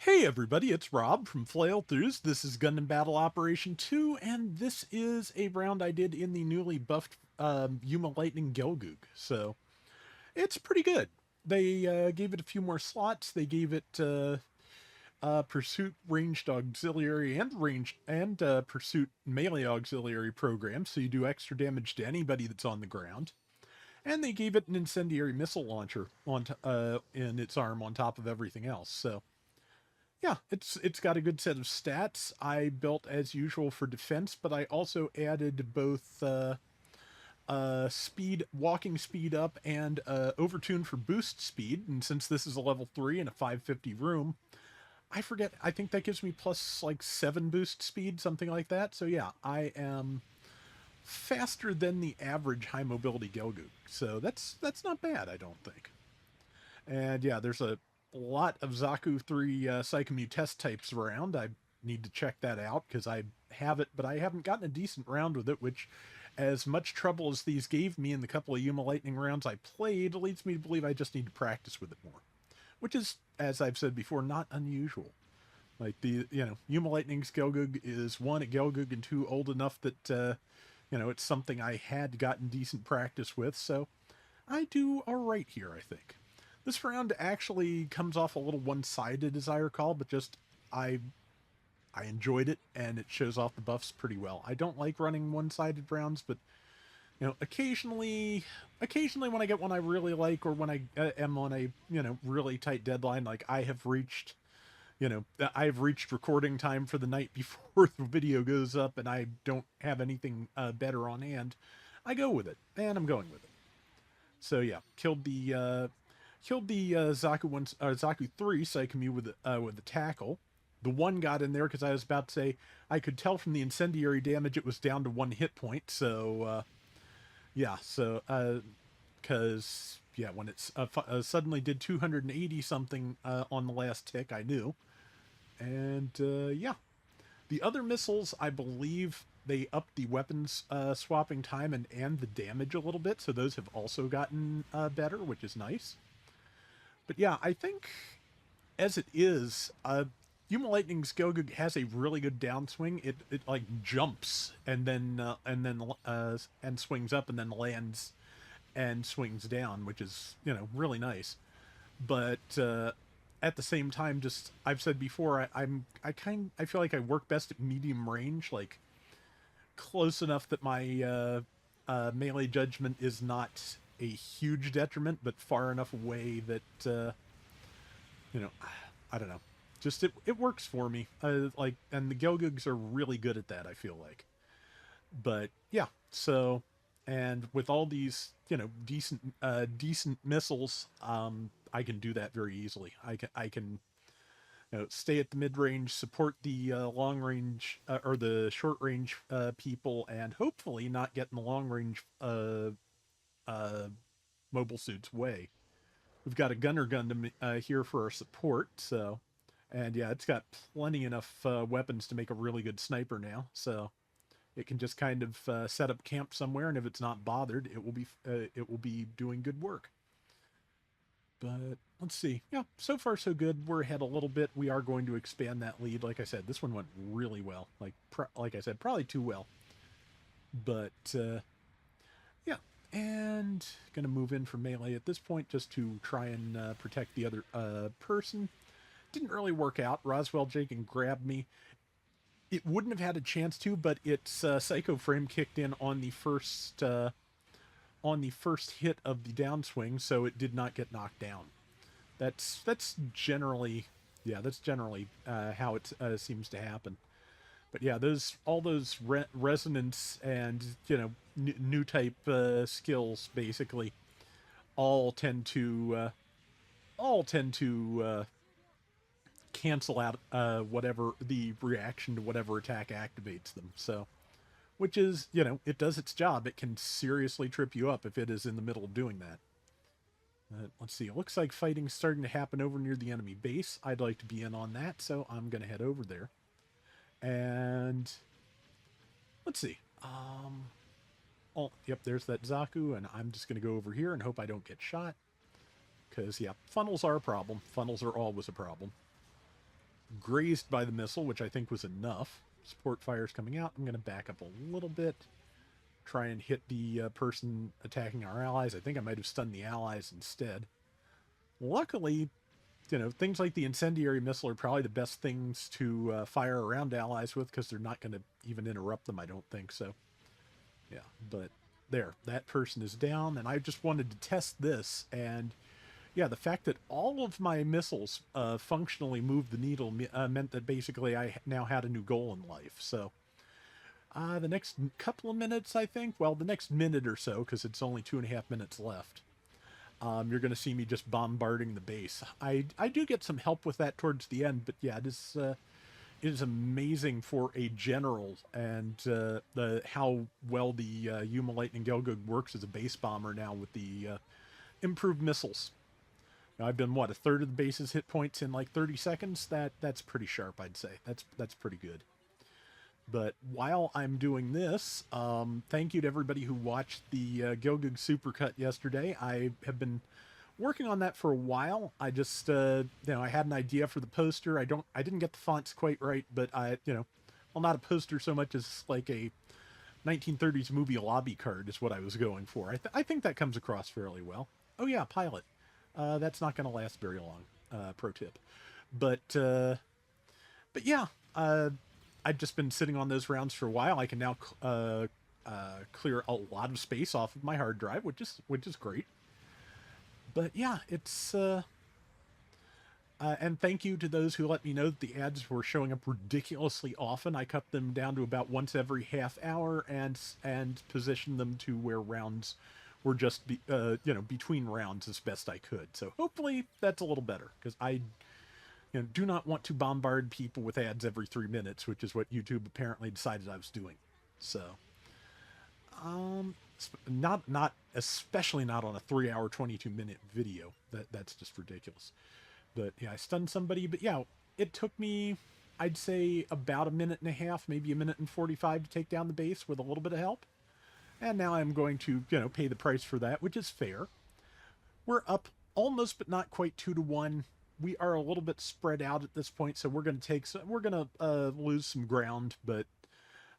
Hey everybody, it's Rob from Flailthroughs. This is Gundam Battle Operation 2, and this is a round I did in the newly buffed Yuma Lightning Gelgoog. So, it's pretty good. They gave it a few more slots. They gave it Pursuit Ranged Auxiliary and Pursuit Melee Auxiliary program, so you do extra damage to anybody that's on the ground. And they gave it an incendiary missile launcher in its arm on top of everything else. So, yeah, it's got a good set of stats. I built as usual for defense, but I also added both walking speed up, and overtune for boost speed. And since this is a level 3 and a 550 room, I forget. I think that gives me plus like 7 boost speed, something like that. So yeah, I am faster than the average high mobility Gelgoog. So that's not bad, I don't think. And yeah, there's a lot of Zaku 3 Psychomu test types around. I need to check that out because I have it, but I haven't gotten a decent round with it, which, as much trouble as these gave me in the couple of Yuma Lightning rounds I played, leads me to believe I just need to practice with it more. Which is, as I've said before, not unusual. Like Yuma Lightning's Gelgoog is one, a Gelgoog, and two, old enough that, it's something I had gotten decent practice with, so I do alright here, I think. This round actually comes off a little one-sided, as I recall, but just I I enjoyed it, and it shows off the buffs pretty well. I don't like running one-sided rounds, but occasionally when I get one I really like, or when I am on a really tight deadline, like I've reached recording time for the night before the video goes up, and I don't have anything better on hand, I go with it, and I'm going with it. So yeah, killed the Zaku 3 Psychomu with the tackle. The one got in there because I was about to say I could tell from the incendiary damage it was down to 1 hit point. So yeah, so because yeah, when it's suddenly did 280 something on the last tick, I knew. And yeah, the other missiles, I believe they upped the weapons swapping time and the damage a little bit, so those have also gotten better, which is nice. But yeah, I think as it is, Yuma Lightning's Gelgoog has a really good downswing. It like jumps and swings up and then lands and swings down, which is really nice. But at the same time, just I've said before, I feel like I work best at medium range, like close enough that my melee judgment is not a huge detriment, but far enough away that you know, I don't know. Just it works for me. And the Gelgoogs are really good at that, I feel like. But yeah, so and with all these decent missiles, I can do that very easily. I can stay at the mid range, support the long range or the short range people, and hopefully not get in the long range uh, mobile suits way. We've got a Gunner Gundam here for our support, so and yeah, it's got plenty enough weapons to make a really good sniper now. So it can just kind of set up camp somewhere, and if it's not bothered, it will be doing good work. But let's see. Yeah, so far so good. We're ahead a little bit. We are going to expand that lead. Like I said, this one went really well. Like I said, probably too well. But yeah, and gonna move in for melee at this point just to try and protect the other person. Didn't really work out. Roswell Jakin grabbed me. It wouldn't have had a chance to, but its psycho frame kicked in on the first hit of the downswing, so it did not get knocked down. That's generally that's generally how it seems to happen. But yeah, all those resonance and new type skills basically all tend to cancel out whatever the reaction to whatever attack activates them. So, which is, it does its job. It can seriously trip you up if it is in the middle of doing that. Let's see. It looks like fighting's starting to happen over near the enemy base. I'd like to be in on that, so I'm going to head over there. And let's see. Oh, yep, there's that Zaku, and I'm just going to go over here and hope I don't get shot. Because, yeah, funnels are a problem. Funnels are always a problem. grazed by the missile, which I think was enough. Support fire's coming out. I'm going to back up a little bit, try and hit the person attacking our allies. I think I might have stunned the allies instead. Luckily, things like the incendiary missile are probably the best things to fire around allies with, because they're not going to even interrupt them, I don't think. So, yeah, but there, that person is down, and I just wanted to test this, and yeah, the fact that all of my missiles functionally moved the needle meant that basically I now had a new goal in life. So, the next couple of minutes, I think, well, the next minute or so, because it's only 2.5 minutes left, you're going to see me just bombarding the base. I do get some help with that towards the end, but yeah, it is amazing for a general, and how well the Yuma Lightning Gelgoog works as a base bomber now with the improved missiles. Now, I've done what, a third of the base's hit points in like 30 seconds. That's pretty sharp, I'd say. That's pretty good. But while I'm doing this, thank you to everybody who watched the Gelgoog Supercut yesterday. I have been working on that for a while. I just, I had an idea for the poster. I didn't get the fonts quite right, but well, not a poster so much as like a 1930s movie lobby card is what I was going for. I think that comes across fairly well. Oh yeah, pilot. That's not going to last very long. Pro tip. But yeah, I've just been sitting on those rounds for a while. I can now clear a lot of space off of my hard drive, which is great. But yeah, it's and thank you to those who let me know that the ads were showing up ridiculously often. I cut them down to about once every half hour and positioned them to where rounds were just between rounds as best I could. So hopefully that's a little better, because I do not want to bombard people with ads every 3 minutes, which is what YouTube apparently decided I was doing. So, not especially not on a 3-hour, 22-minute video. That's just ridiculous. But yeah, I stunned somebody. But yeah, it took me, I'd say, about a minute and a half, maybe a minute and 45 to take down the base with a little bit of help. And now I'm going to, pay the price for that, which is fair. We're up almost, but not quite 2-1. We are a little bit spread out at this point, so we're going to lose some ground, but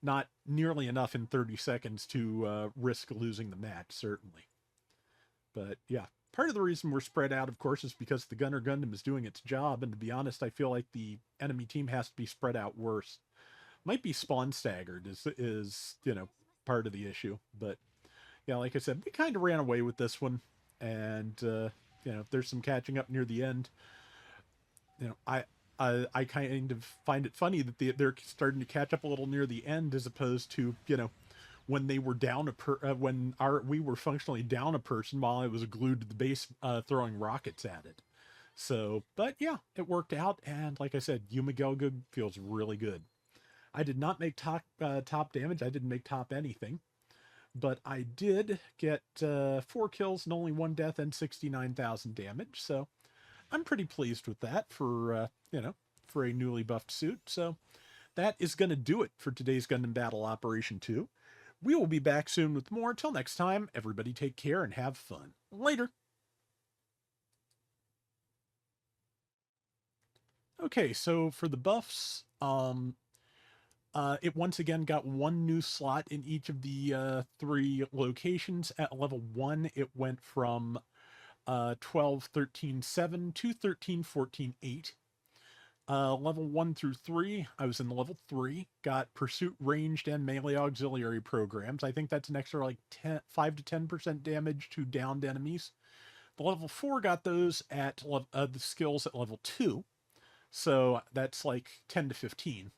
not nearly enough in 30 seconds to risk losing the match, certainly. But yeah, part of the reason we're spread out, of course, is because the Gunner Gundam is doing its job, and to be honest, I feel like the enemy team has to be spread out worse. Might be spawn staggered is part of the issue, but yeah, like I said, we kind of ran away with this one, and there's some catching up near the end. I kind of find it funny that they're starting to catch up a little near the end, as opposed to when they were down we were functionally down a person while I was glued to the base throwing rockets at it. So, but yeah, it worked out, and like I said, Yuma Gelgoog feels really good. I did not make top damage. I didn't make top anything, but I did get 4 kills and only 1 death and 69,000 damage. So I'm pretty pleased with that for for a newly buffed suit. So that is going to do it for today's Gundam Battle Operation 2. We will be back soon with more. Till next time, everybody take care and have fun. Later. Okay, so for the buffs, it once again got 1 new slot in each of the 3 locations. At level 1, it went from 12, 13, 7 to 13, 14, 8. Level 1 through 3, I was in level 3, got Pursuit Ranged and Melee Auxiliary programs. I think that's an extra like 5 to 10% damage to downed enemies. The level 4 got those at the skills at level 2. So that's like 10 to 15.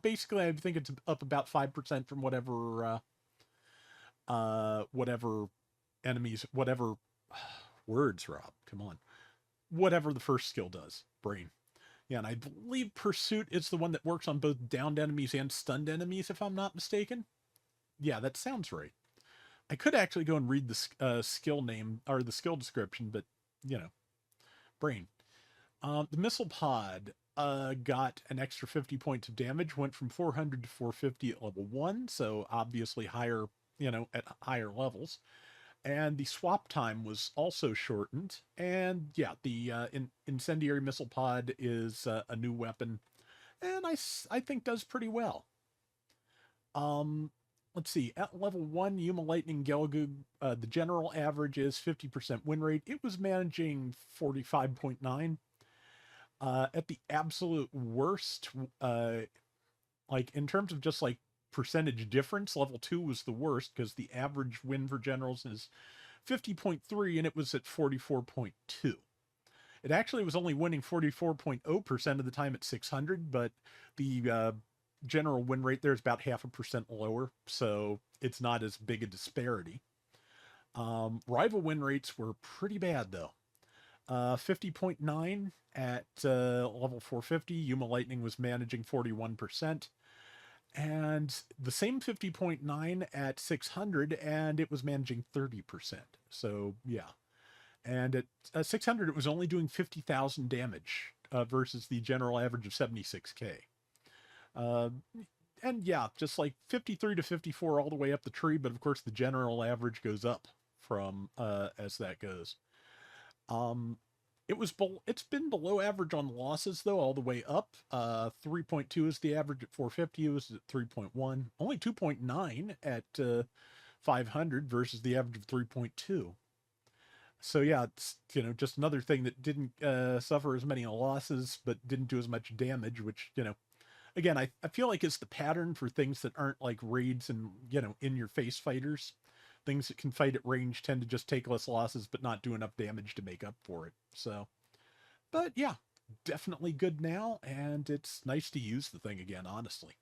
Basically, I think it's up about 5% from whatever enemies, whatever words, Rob, come on. Whatever the first skill does, brain. Yeah, and I believe Pursuit is the one that works on both downed enemies and stunned enemies, if I'm not mistaken. Yeah, that sounds right. I could actually go and read the skill name, or the skill description, but, brain. The missile pod got an extra 50 points of damage, went from 400 to 450 at level 1, so obviously higher, at higher levels. And the swap time was also shortened. And yeah, the incendiary missile pod is a new weapon, and I think does pretty well. Um, let's see. At level 1, Yuma Lightning Gelgoog, the general average is 50% win rate. It was managing 45.9. At the absolute worst, like in terms of just like percentage difference, level 2 was the worst because the average win for generals is 50.3 and it was at 44.2. It actually was only winning 44.0% of the time at 600, but the general win rate there is about 0.5% lower, so it's not as big a disparity. Rival win rates were pretty bad though. 50.9 at level 450. Yuma Lightning was managing 41%. And the same 50.9 at 600, and it was managing 30%. So, yeah. And at 600, it was only doing 50,000 damage versus the general average of 76k. Uh, and yeah, just like 53 to 54 all the way up the tree, but of course the general average goes up from as that goes. Um, it's been below average on losses though all the way up. 3.2 is the average at 450. It was at 3.1, only 2.9 at 500 versus the average of 3.2. So yeah, it's just another thing that didn't suffer as many losses but didn't do as much damage, which again, I feel like it's the pattern for things that aren't like raids and in your face fighters. Things that can fight at range tend to just take less losses but not do enough damage to make up for it. So, but yeah, definitely good now, and it's nice to use the thing again, honestly.